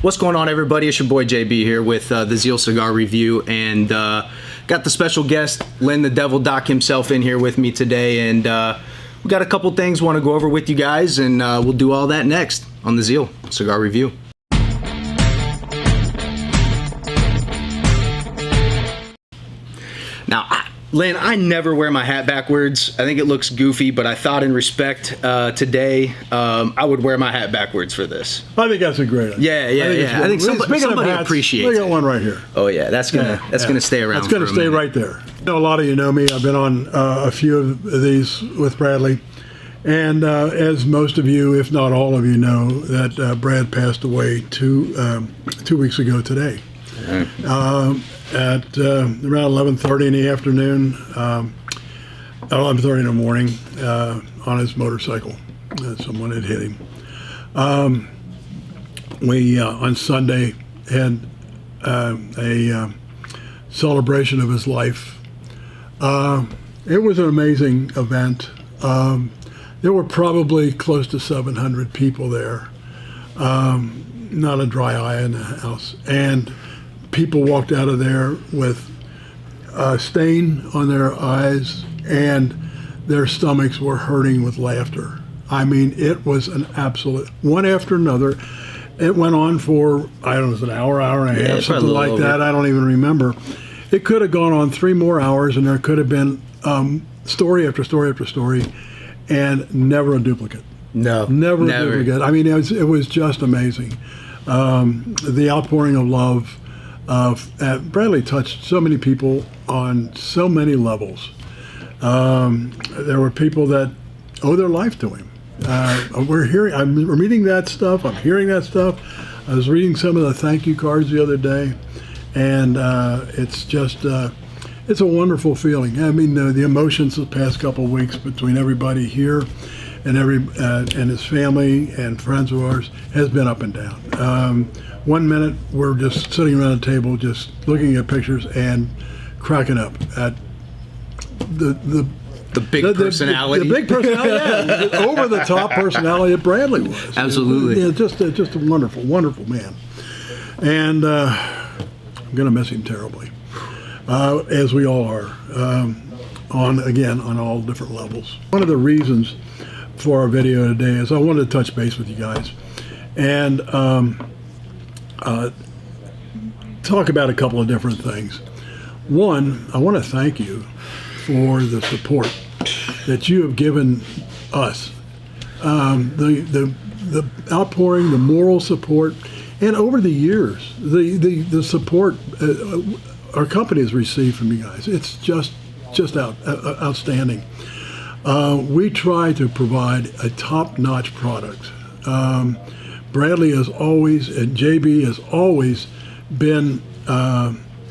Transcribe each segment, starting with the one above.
What's going on, everybody? It's your boy JB here with the Zeal Cigar Review, and got the special guest, Len the Devil Doc himself, in here with me today, and we got a couple things want to go over with you guys, and we'll do all that next on the Zeal Cigar Review. Now, Len, I never wear my hat backwards. I think it looks goofy, but I thought in respect today, I would wear my hat backwards for this. I think that's a great idea. Yeah. I think somebody appreciates it. We got one right here. Oh yeah, that's gonna stay around. That's gonna stay right there. I know a lot of you know me. I've been on a few of these with Bradley, and as most of you, if not all of you, know, that Brad passed away 2 weeks ago today. At around 11:30 in the afternoon, 11:30 in the morning, on his motorcycle. Someone had hit him. We, on Sunday, had a celebration of his life. It was an amazing event. There were probably close to 700 people there. Not a dry eye in the house. And people walked out of there with a stain on their eyes, and their stomachs were hurting with laughter. I mean, it was an absolute, one after another. It went on for, I don't know, it was an hour and a half, something like that. I don't even remember. It could have gone on 3 more hours, and there could have been story after story after story, and never a duplicate. Never a duplicate. I mean, it was just amazing. The outpouring of love. Bradley touched so many people on so many levels. There were people that owe their life to him. We're reading that stuff. I'm hearing that stuff. I was reading some of the thank you cards the other day, and it's just it's a wonderful feeling. I mean, the emotions the past couple of weeks between everybody here and and his family and friends of ours has been up and down. 1 minute we're just sitting around the table, just looking at pictures and cracking up at the big personality. The big personality, yeah, over the top personality that Bradley was. Absolutely. Yeah, just a wonderful, wonderful man. And I'm going to miss him terribly, as we all are, on all different levels. One of the reasons for our video today is I wanted to touch base with you guys and talk about a couple of different things. One, I want to thank you for the support that you have given us, the outpouring, the moral support, and over the years, the support our company has received from you guys. It's just outstanding. We try to provide a top-notch product. Bradley has always, and JB has always been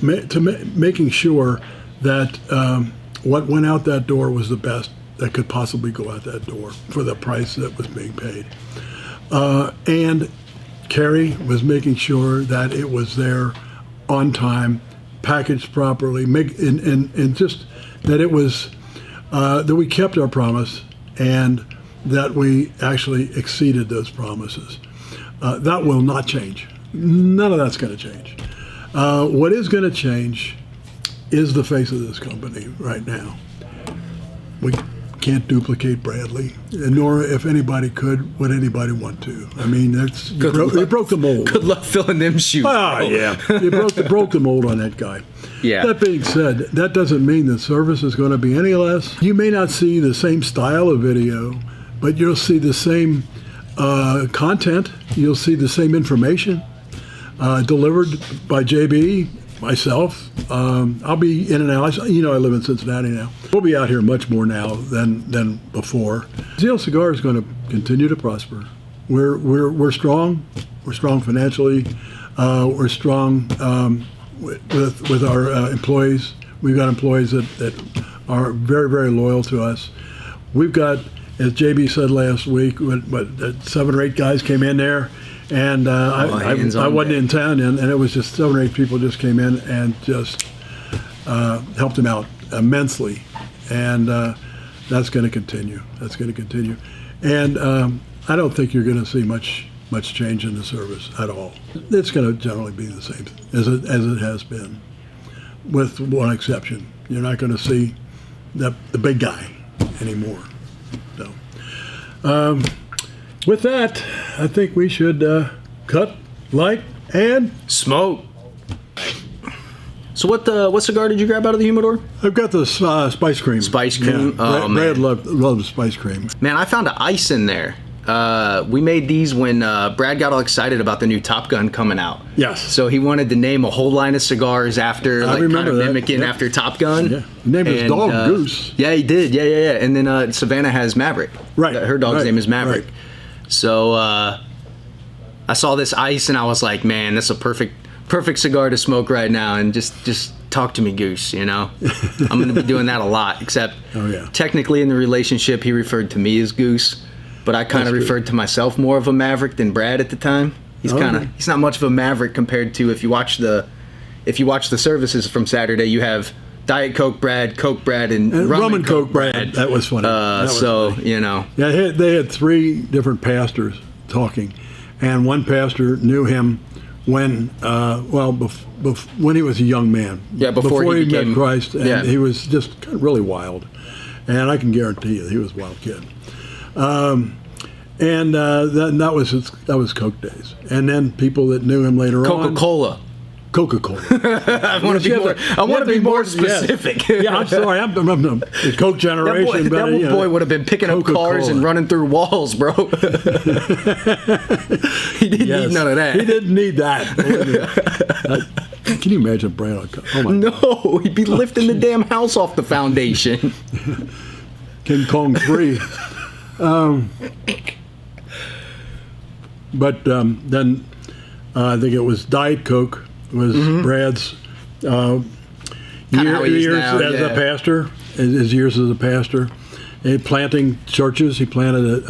making sure that what went out that door was the best that could possibly go out that door for the price that was being paid. And Carrie was making sure that it was there on time, packaged properly, and just that it was that we kept our promise and that we actually exceeded those promises. That will not change. None of that's going to change. What is going to change is the face of this company right now. We can't duplicate Bradley, nor, if anybody could, would anybody want to. I mean, they broke the mold. Good luck filling them shoes. Ah, yeah. You broke the mold on that guy. Yeah. That being said, that doesn't mean the service is going to be any less. You may not see the same style of video, but you'll see the same content. You'll see the same information delivered by JB, myself. I'll be in and out. You know, I live in Cincinnati now. We'll be out here much more now than before. Zeal Cigar is going to continue to prosper. We're strong. We're strong financially. We're strong with our employees. We've got employees that are very, very loyal to us. We've got, as JB said last week, 7 or 8 guys came in there, and I wasn't in town, and it was just 7 or 8 people just came in and just helped him out immensely, and that's going to continue. And I don't think you're going to see much much change in the service at all. It's going to generally be the same as it has been, with one exception. You're not going to see the big guy anymore. So, with that, I think we should cut, light, and smoke. So what cigar did you grab out of the humidor? I've got the spice cream. Spice cream? Yeah. Oh, Brad man. loved spice cream. Man, I found an ice in there. We made these when Brad got all excited about the new Top Gun coming out. Yes. So he wanted to name a whole line of cigars after, I like, remember kind of that. mimicking Yep. after Top Gun. Yeah. He named his dog Goose. Yeah, he did. Yeah. And then Savannah has Maverick. Right. Her dog's name is Maverick. Right. So I saw this ice and I was like, man, that's a perfect cigar to smoke right now, and just talk to me, Goose, you know? I'm going to be doing that a lot, except technically in the relationship he referred to me as Goose, but I kind of referred to myself more of a Maverick than Brad at the time. He's not much of a Maverick compared to if you watch the services from Saturday, you have Diet Coke Brad, and Rum and Coke Brad. That was funny. Funny. You know. Yeah, they had three different pastors talking, and one pastor knew him when, when he was a young man. Yeah, before he became, met Christ, and he was just really wild. And I can guarantee you, he was a wild kid. That was Coke days. And then people that knew him later Coca-Cola. Coca-Cola. I want to be more specific. Yes. Yeah, I'm sorry. I'm the Coke generation. That boy would have been picking up cars and running through walls, bro. He didn't need none of that. He didn't need that. Can you imagine Brad? Oh my No, he'd be lifting the damn house off the foundation. King Kong 3. Then I think it was Diet Coke was Brad's years as a pastor, his years as a pastor. And planting churches, he planted,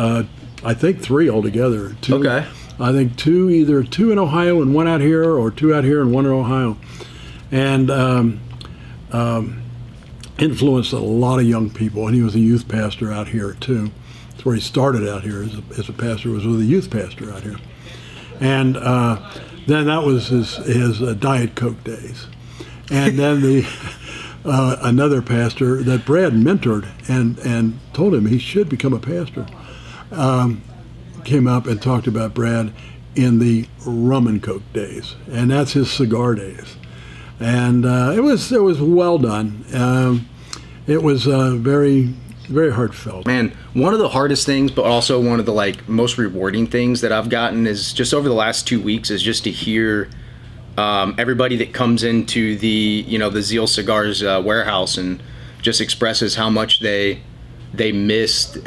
I think, 3 altogether. 2, okay. I think 2, either 2 in Ohio and 1 out here, or 2 out here and 1 in Ohio. And influenced a lot of young people. And he was a youth pastor out here, too. That's where he started out here as a pastor, was with a youth pastor out here. And then that was his Diet Coke days. And then another pastor that Brad mentored and told him he should become a pastor came up and talked about Brad in the Rum and Coke days. And that's his cigar days. And it was well done. It was very, very heartfelt. Man, one of the hardest things, but also one of the most rewarding things that I've gotten is just over the last 2 weeks is just to hear everybody that comes into the Zeal Cigars warehouse and just expresses how much they missed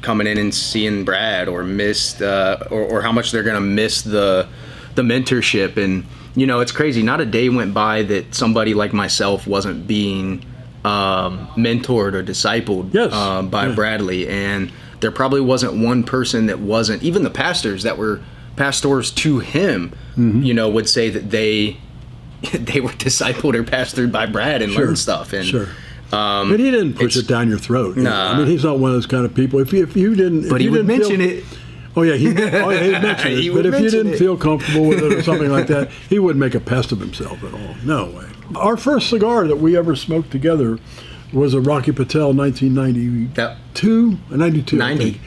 coming in and seeing Brad, or missed or how much they're gonna miss the mentorship. And it's crazy. Not a day went by that somebody like myself wasn't being mentored or discipled by Bradley. And there probably wasn't one person that wasn't, even the pastors that were pastors to him, would say that they were discipled or pastored by Brad and learned stuff. And but he didn't push it down your throat. Nah. I mean, he's not one of those kind of people. If you didn't, but he would mention it. Oh yeah, he'd mention it. But if you didn't feel comfortable with it or something like that, he wouldn't make a pest of himself at all. No way. Our first cigar that we ever smoked together was a Rocky Patel 1992, 92. 90.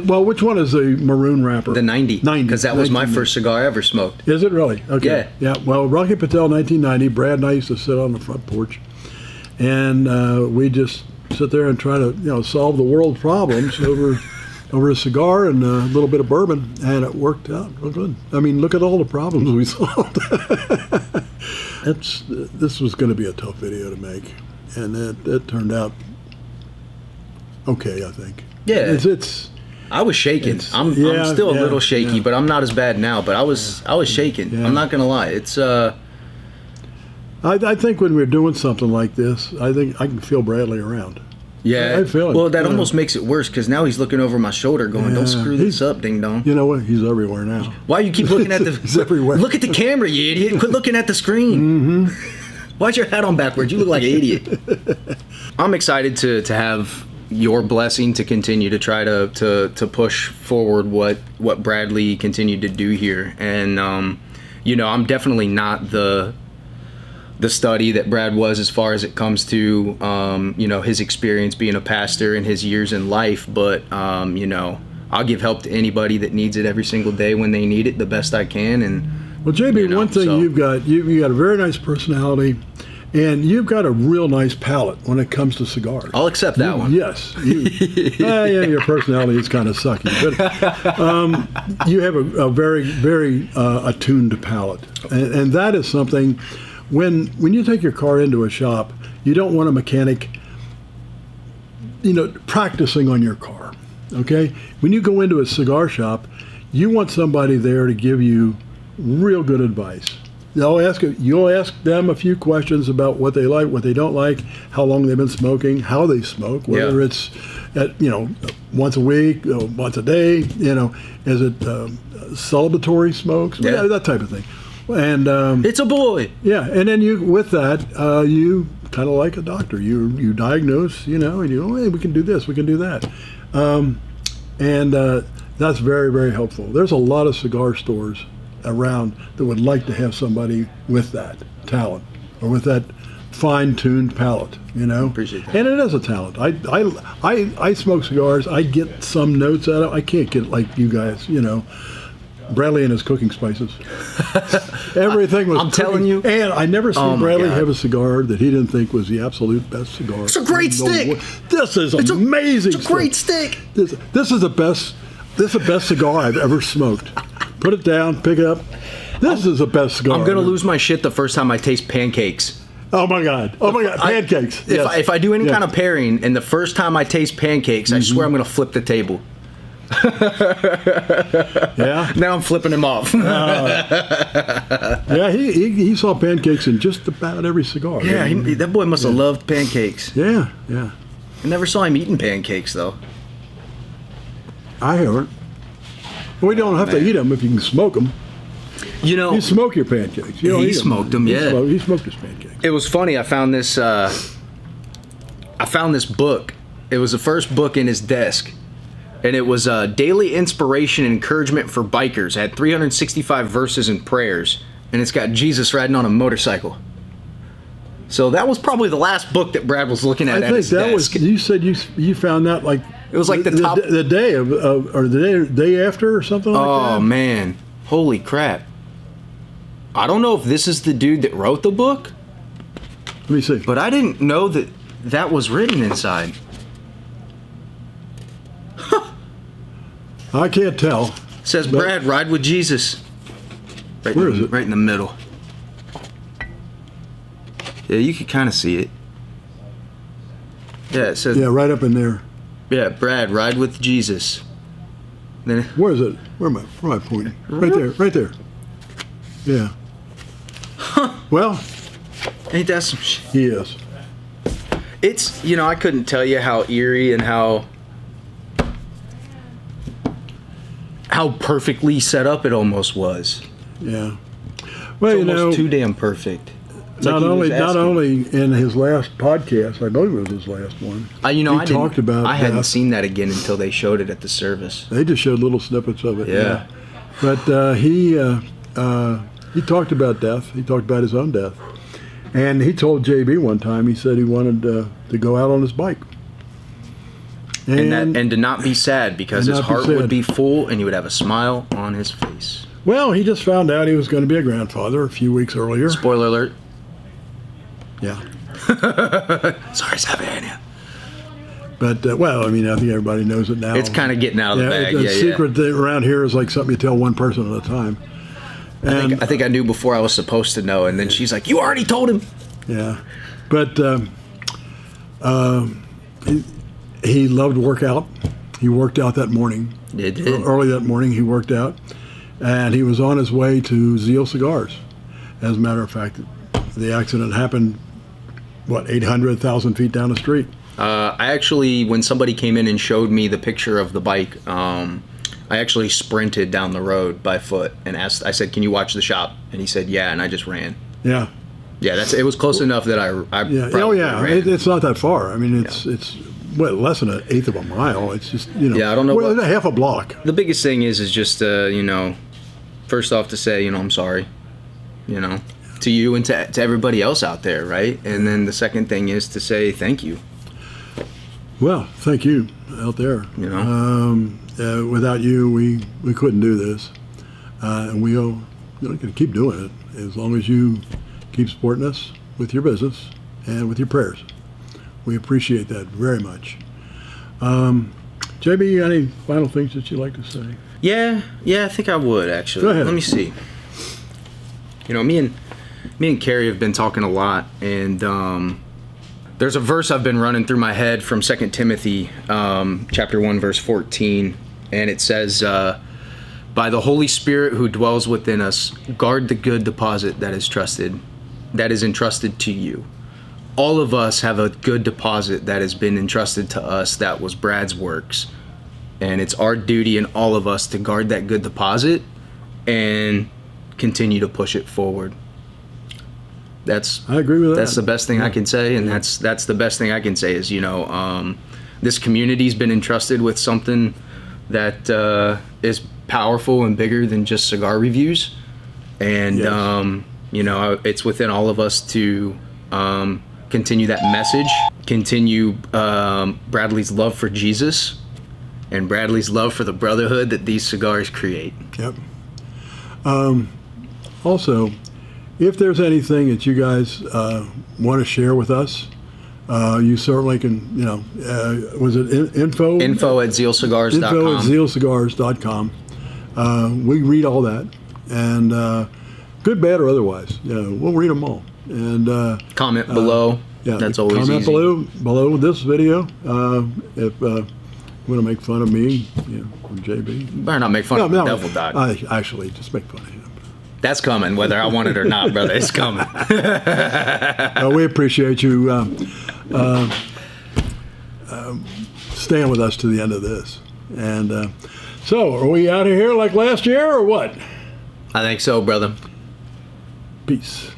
Well, which one is the maroon wrapper? The 90. 90. Because that was my first cigar I ever smoked. Is it really? Okay. Yeah. Well, Rocky Patel 1990. Brad and I used to sit on the front porch, and we just sit there and try to solve the world's problems over a cigar and a little bit of bourbon, and it worked out real good. I mean, look at all the problems we solved. This was going to be a tough video to make, and it turned out okay, I think. Yeah. I was shaking. I'm still a little shaky, but I'm not as bad now. But I was shaking. Yeah. I'm not gonna lie. It's. I think when we're doing something like this, I think I can feel Bradley around. Yeah. I feel it. Well, that almost makes it worse because now he's looking over my shoulder, going, "Don't screw this up, ding dong." You know what? He's everywhere now. Why you keep looking at the? He's everywhere. Look at the camera, you idiot! Quit looking at the screen. Mm-hmm. Why's your hat on backwards? You look like an idiot. I'm excited to have your blessing to continue to try to push forward what Bradley continued to do here. And I'm definitely not the study that Brad was as far as it comes to his experience being a pastor and his years in life, but I'll give help to anybody that needs it every single day when they need it the best I can. And well, JB, one thing you've got a very nice personality, and you've got a real nice palate when it comes to cigars. I'll accept that one. Yes. Your personality is kind of sucky, but you have a very, very attuned palate, and that is something. When you take your car into a shop, you don't want a mechanic, practicing on your car. Okay? When you go into a cigar shop, you want somebody there to give you real good advice. You'll ask them a few questions about what they like, what they don't like, how long they've been smoking, how they smoke, whether it's at, once a week, once a day, is it celebratory smokes, that type of thing. And it's a boy. Yeah, and then with that, you kind of like a doctor. You diagnose, and you go, hey, we can do this, we can do that, and that's very, very helpful. There's a lot of cigar stores around that would like to have somebody with that talent or with that fine-tuned palate. Appreciate that. And it is a talent. I smoke cigars. I get some notes out of it. I can't get like you guys. Bradley and his cooking spices. Everything was. I'm telling you. And I never seen Bradley have a cigar that he didn't think was the absolute best cigar. It's a great stick. This is amazing. It's a great stick. This is the best. This is the best cigar I've ever smoked. Put it down. Pick it up. This is the best cigar. I'm gonna lose my shit the first time I taste pancakes. Oh my god! Pancakes. If I do any kind of pairing, and the first time I taste pancakes, I swear I'm gonna flip the table. Yeah. Now I'm flipping him off. Yeah, he saw pancakes in just about every cigar. Yeah, that boy must have loved pancakes. Yeah. I never saw him eating pancakes though. I haven't. We don't have to eat them if you can smoke them. You smoke your pancakes. You don't he eat smoked them. He smoked his pancakes. It was funny. I found this book. It was the first book in his desk. And it was Daily Inspiration and Encouragement for Bikers. It had 365 verses and prayers. And it's got Jesus riding on a motorcycle. So that was probably the last book that Brad was looking at his desk. You said you found that like... It was like the top... The day of or the day after or something like that? Oh, man. Holy crap. I don't know if this is the dude that wrote the book. Let me see. But I didn't know that was written inside. I can't tell. It says, Brad, ride with Jesus. Where is it? Right in the middle. Yeah, you can kind of see it. Yeah, it says... Yeah, right up in there. Yeah, Brad, ride with Jesus. Then, where is it? Where am I pointing? Right there. Yeah. Huh. Well... Ain't that some shit? Yes. It's, I couldn't tell you how eerie and how perfectly set up it almost was. Yeah. Well, it's almost too damn perfect. Not only in his last podcast, I believe it was his last one. He talked about. I hadn't seen that again until they showed it at the service. They just showed little snippets of it. Yeah. But he talked about death. He talked about his own death, and he told JB one time. He said he wanted to go out on his bike. And to not be sad because his heart would be full and he would have a smile on his face. Well, he just found out he was going to be a grandfather a few weeks earlier. Spoiler alert. Yeah. Sorry, Savannah. But, I think everybody knows it now. It's kind of getting out of the bag. The secret thing around here is like something you tell one person at a time. And I think I knew before I was supposed to know, and then she's like, you already told him. Yeah. But he loved to work out. He worked out that morning. He did. Early that morning, he worked out. And he was on his way to Zeal Cigars. As a matter of fact, the accident happened, 800,000 feet down the street? I actually, when somebody came in and showed me the picture of the bike, I actually sprinted down the road by foot and I said, can you watch the shop? And he said, yeah, and I just ran. Yeah. Yeah, it was close enough that I yeah. probably ran. It's not that far. I mean, it's less than an eighth of a mile. It's just, Yeah, I don't know a half a block. The biggest thing is just, first off to say, I'm sorry, to you and to everybody else out there, right? And then the second thing is to say thank you. Well, thank you out there. Without you, we couldn't do this. And we'll keep doing it as long as you keep supporting us with your business and with your prayers. We appreciate that very much. JB, any final things that you'd like to say? Yeah, I think I would, actually. Go ahead. Let me see. Me and Carrie have been talking a lot, and there's a verse I've been running through my head from 2 Timothy chapter 1, verse 14, and it says, by the Holy Spirit who dwells within us, guard the good deposit that is entrusted to you. All of us have a good deposit that has been entrusted to us that was Brad's works. And it's our duty in all of us to guard that good deposit and continue to push it forward. I agree with that. That's the best thing I can say, and that's the best thing I can say is, this community's been entrusted with something that is powerful and bigger than just cigar reviews. And, it's within all of us to continue that message, continue Bradley's love for Jesus and Bradley's love for the brotherhood that these cigars create. Yep. Also, if there's anything that you guys want to share with us, you certainly can, was it info? Info at zealcigars.com. Info at zealcigars.com. We read all that, and good, bad, or otherwise. We'll read them all. And comment below. Yeah, that's always comment easy. below this video. If you want to make fun of me, or JB, better not make fun of the Devil Doc. I actually just make fun of him. That's coming, whether I want it or not, brother. It's coming. We appreciate you staying with us to the end of this. And so, are we out of here like last year, or what? I think so, brother. Peace.